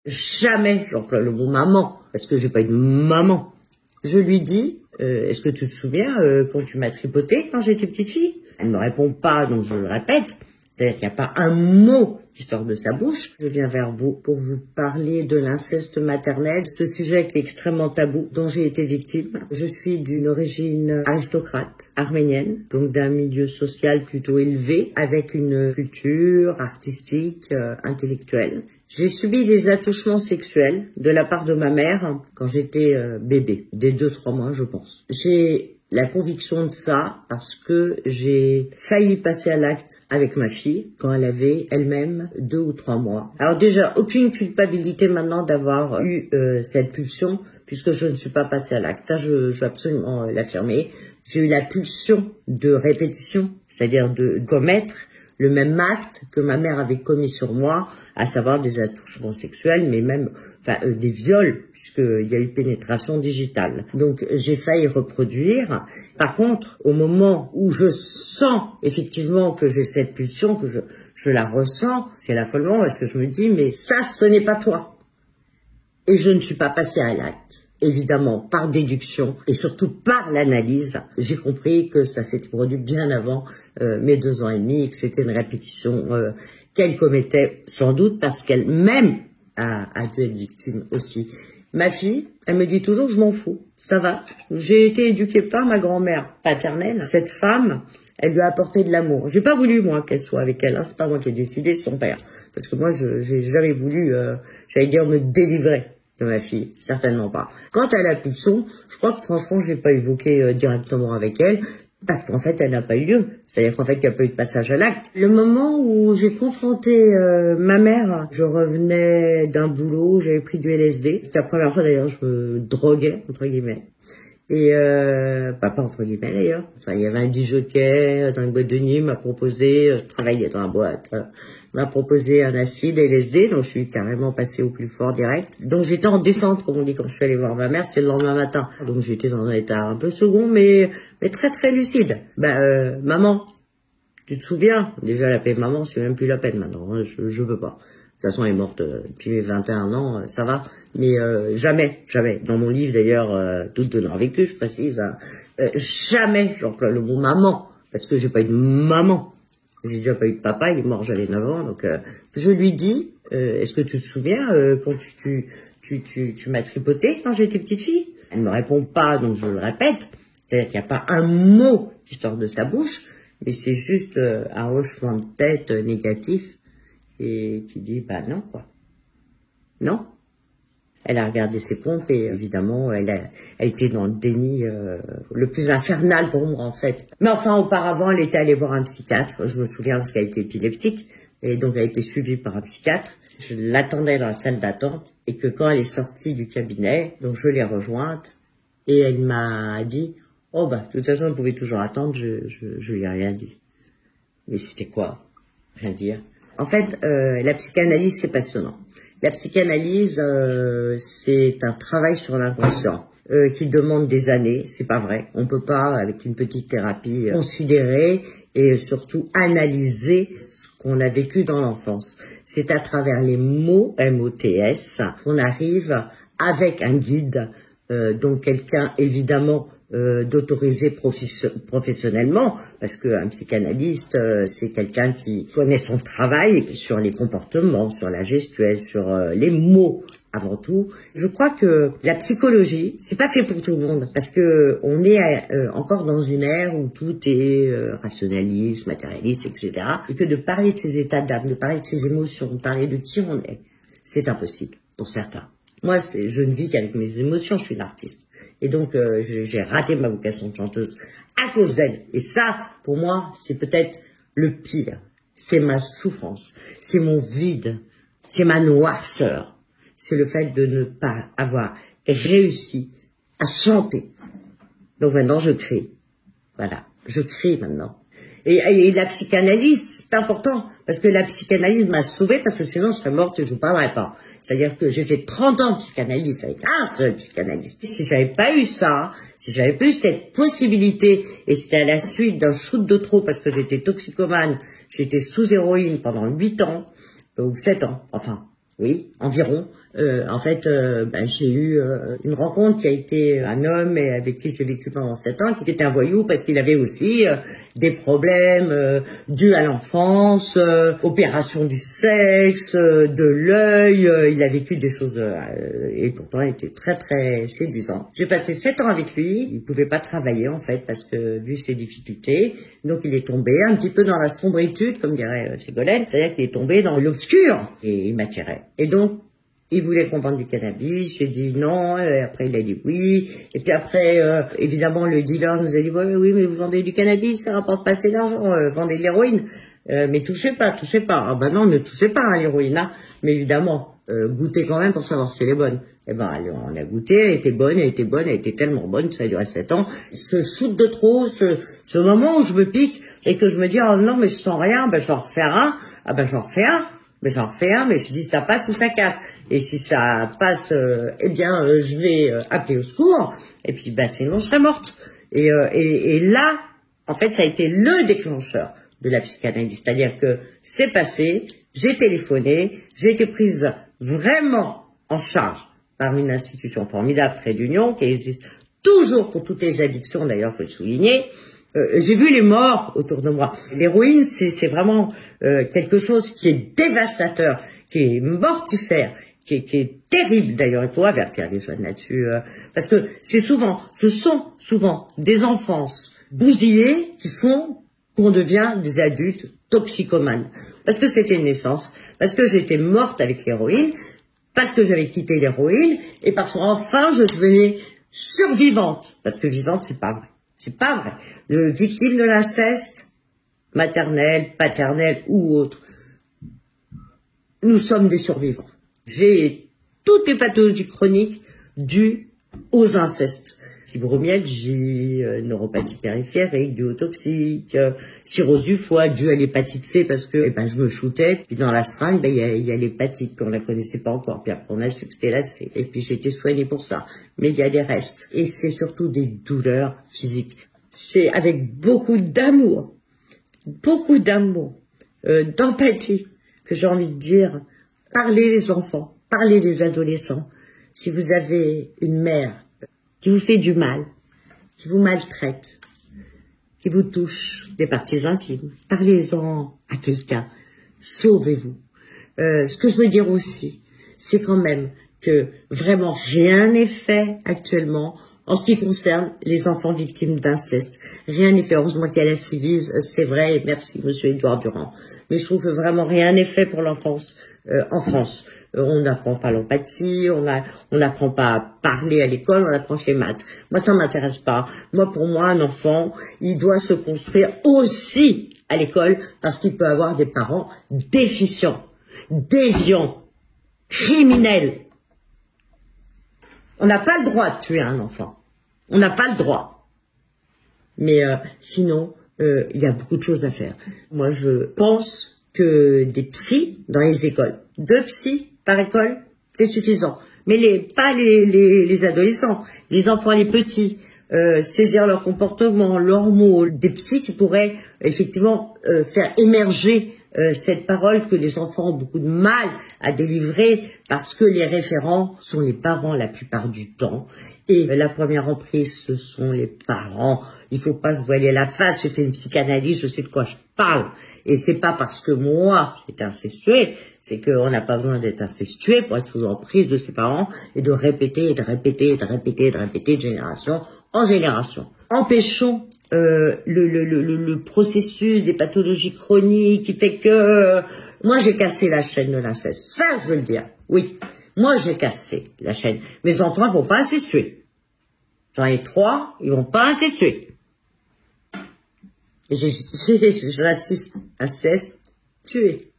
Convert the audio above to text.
Jamais j'emploie le mot maman, parce que j'ai pas eu de maman. Je lui dis, est-ce que tu te souviens quand tu m'as tripoté quand j'étais petite fille? Elle me répond pas, donc je le répète. C'est-à-dire qu'il n'y a pas un mot qui sort de sa bouche. Je viens vers vous pour vous parler de l'inceste maternel, ce sujet qui est extrêmement tabou, dont j'ai été victime. Je suis d'une origine aristocrate, arménienne, donc d'un milieu social plutôt élevé, avec une culture artistique, intellectuelle. J'ai subi des attouchements sexuels de la part de ma mère quand j'étais bébé, dès 2-3 mois je pense. J'ai la conviction de ça parce que j'ai failli passer à l'acte avec ma fille quand elle avait elle-même 2 ou 3 mois. Alors déjà, aucune culpabilité maintenant d'avoir eu cette pulsion puisque je ne suis pas passée à l'acte. Ça, je veux absolument l'affirmer. J'ai eu la pulsion de répétition, c'est-à-dire de commettre le même acte que ma mère avait commis sur moi, à savoir des attouchements sexuels, mais même des viols, puisqu'il y a eu pénétration digitale. Donc j'ai failli reproduire. Par contre, au moment où je sens effectivement que j'ai cette pulsion, que je la ressens, c'est l'affolement, parce que je me dis, mais ça, ce n'est pas toi. Et je ne suis pas passée à l'acte. Évidemment, par déduction et surtout par l'analyse, j'ai compris que ça s'était produit bien avant mes 2 ans et demi et que c'était une répétition qu'elle commettait sans doute parce qu'elle-même a dû être victime aussi. Ma fille, elle me dit toujours, je m'en fous, ça va. J'ai été éduquée par ma grand-mère paternelle. Cette femme, elle lui a apporté de l'amour. J'ai pas voulu, moi, qu'elle soit avec elle. Hein. C'est pas moi qui ai décidé, c'est son père. Parce que moi, j'ai jamais voulu, j'allais dire, me délivrer de ma fille, certainement pas. Quant à la pulsion, je crois que franchement, je l'ai pas évoqué directement avec elle, parce qu'en fait, elle n'a pas eu lieu. C'est-à-dire qu'en fait, il n'y a pas eu de passage à l'acte. Le moment où j'ai confronté ma mère, je revenais d'un boulot, j'avais pris du LSD. C'était la première fois d'ailleurs, je me droguais, entre guillemets. Et pas entre guillemets d'ailleurs. Enfin, il y avait un disjockey dans une boîte de nuit, m'a proposé, je travaillais dans la boîte, m'a proposé un acide LSD, donc je suis carrément passée au plus fort direct. Donc j'étais en descente, comme on dit quand je suis allée voir ma mère, c'était le lendemain matin. Donc j'étais dans un état un peu second, mais très très lucide. Maman, tu te souviens? Déjà l'appeler maman, c'est même plus la peine maintenant, hein, je veux pas. De toute façon, elle est morte depuis mes 21 ans, ça va. Mais jamais. Dans mon livre, d'ailleurs, Toutes de leur vécu, je précise, jamais j'emploie le mot maman, parce que j'ai pas eu de maman. J'ai déjà pas eu de papa, il est mort, j'avais 9 ans. Donc, je lui dis, est-ce que tu te souviens quand tu m'as tripoté quand j'étais petite fille? Elle me répond pas, donc je le répète. C'est-à-dire qu'il n'y a pas un mot qui sort de sa bouche, mais c'est juste un hochement de tête négatif. Et tu dis, non, quoi. Non. Elle a regardé ses pompes et évidemment, elle était dans le déni le plus infernal pour moi, en fait. Mais enfin, auparavant, elle était allée voir un psychiatre. Je me souviens parce qu'elle était épileptique. Et donc, elle a été suivie par un psychiatre. Je l'attendais dans la salle d'attente. Et que quand elle est sortie du cabinet, donc je l'ai rejointe. Et elle m'a dit, de toute façon, elle pouvait toujours attendre. Je lui ai rien dit. Mais c'était quoi? Rien dire. En fait, la psychanalyse, c'est passionnant. La psychanalyse, c'est un travail sur l'inconscient qui demande des années. C'est pas vrai. On peut pas, avec une petite thérapie, considérer et surtout analyser ce qu'on a vécu dans l'enfance. C'est à travers les mots, MOTS, qu'on arrive avec un guide, donc quelqu'un évidemment d'autoriser professionnellement, parce qu'un psychanalyste, c'est quelqu'un qui connaît son travail sur les comportements, sur la gestuelle, sur les mots avant tout. Je crois que la psychologie, c'est pas fait pour tout le monde, parce que on est encore dans une ère où tout est rationaliste, matérialiste, etc. Et que de parler de ses états d'âme, de parler de ses émotions, de parler de qui on est, c'est impossible pour certains. Moi, je ne vis qu'avec mes émotions, je suis une artiste. Et donc, j'ai raté ma vocation de chanteuse à cause d'elle. Et ça, pour moi, c'est peut-être le pire. C'est ma souffrance, c'est mon vide, c'est ma noirceur. C'est le fait de ne pas avoir réussi à chanter. Donc maintenant, je crie. Voilà, je crie maintenant. Et la psychanalyse, c'est important, parce que la psychanalyse m'a sauvée, parce que sinon je serais morte et je ne parlerais pas. C'est-à-dire que j'ai fait 30 ans de psychanalyse avec un seul psychanalyste. Si j'avais pas eu ça, si j'avais pas eu cette possibilité, et c'était à la suite d'un shoot de trop, parce que j'étais toxicomane, j'étais sous héroïne pendant 8 ans, ou 7 ans, enfin, oui, environ, En fait, j'ai eu une rencontre qui a été un homme et avec qui j'ai vécu pendant 7 ans, qui était un voyou parce qu'il avait aussi des problèmes dus à l'enfance, opération du sexe, de l'œil. Il a vécu des choses et pourtant il était très très séduisant. J'ai passé 7 ans avec lui. Il pouvait pas travailler en fait parce que vu ses difficultés, donc il est tombé un petit peu dans la sombritude, comme dirait Ségolène, c'est-à-dire qu'il est tombé dans l'obscur et il m'attirait. Et donc il voulait qu'on vende du cannabis, j'ai dit non, et après il a dit oui, et puis après, évidemment, le dealer nous a dit oui, mais vous vendez du cannabis, ça rapporte pas assez d'argent, vendez de l'héroïne, mais touchez pas. Ah ben non, ne touchez pas à l'héroïne, hein. Mais évidemment, goûtez quand même pour savoir si elle est bonne. Eh ben, on a goûté, elle était bonne, elle était tellement bonne, ça a duré 7 ans. Ce shoot de trop, ce moment où je me pique, et que je me dis, oh non, mais je sens rien, ben j'en refais un, mais je dis ça passe ou ça casse. Et si ça passe, je vais appeler au secours. Et puis, sinon, je serais morte. Et là, en fait, ça a été le déclencheur de la psychanalyse. C'est-à-dire que c'est passé, j'ai téléphoné, j'ai été prise vraiment en charge par une institution formidable, Trait d'Union, qui existe toujours pour toutes les addictions, d'ailleurs, faut le souligner. J'ai vu les morts autour de moi. L'héroïne, c'est vraiment quelque chose qui est dévastateur, qui est mortifère, qui est terrible. D'ailleurs, il faut avertir les jeunes là-dessus, parce que ce sont souvent des enfances bousillées qui font qu'on devient des adultes toxicomanes. Parce que c'était une naissance, parce que j'étais morte avec l'héroïne, parce que j'avais quitté l'héroïne, et parce qu'enfin je devenais survivante. Parce que vivante, c'est pas vrai. C'est pas vrai. Victime de l'inceste, maternel, paternel ou autre, nous sommes des survivants. J'ai toutes les pathologies chroniques dues aux incestes. Fibromyalgie, neuropathie périphérique, duotoxique, cirrhose du foie due à l'hépatite C parce que je me shootais. Puis dans la seringue, il y a l'hépatite qu'on la connaissait pas encore. Puis après on a su que c'était la C. Et puis j'ai été soignée pour ça. Mais il y a des restes. Et c'est surtout des douleurs physiques. C'est avec beaucoup d'amour, d'empathie que j'ai envie de dire, parlez les enfants, parlez les adolescents. Si vous avez une mère qui vous fait du mal, qui vous maltraite, qui vous touche des parties intimes, parlez-en à quelqu'un, sauvez-vous. Ce que je veux dire aussi, c'est quand même que vraiment rien n'est fait actuellement en ce qui concerne les enfants victimes d'inceste. Rien n'est fait. Heureusement qu'il y a la Civise, c'est vrai, et merci Monsieur Édouard Durand. Mais je trouve que vraiment rien n'est fait pour l'enfance en France. On n'apprend pas l'empathie, on n'apprend pas à parler à l'école, on apprend que les maths. Moi, ça m'intéresse pas. Pour moi, un enfant, il doit se construire aussi à l'école parce qu'il peut avoir des parents déficients, déviants, criminels. On n'a pas le droit de tuer un enfant. On n'a pas le droit. Mais sinon, il y a beaucoup de choses à faire. Moi, je pense que des psys dans les écoles, 2 psys par école, c'est suffisant. Mais pas les adolescents, les enfants, les petits, saisir leur comportement, leurs mots, des psys qui pourraient effectivement faire émerger cette parole que les enfants ont beaucoup de mal à délivrer parce que les référents sont les parents la plupart du temps. Et la première emprise, ce sont les parents. Il faut pas se voiler la face. J'ai fait une psychanalyse, je sais de quoi je parle. Et c'est pas parce que moi, j'étais incestuée, c'est qu'on n'a pas besoin d'être incestué pour être sous emprise de ses parents et de répéter de génération en génération. Empêchons le processus des pathologies chroniques qui fait que moi j'ai cassé la chaîne de l'inceste. Ça, je veux le dire. Oui. Moi, j'ai cassé la chaîne. Mes enfants ne vont pas incestuer. J'en ai 3, ils vont pas incestuer. J'insiste, inceste tué.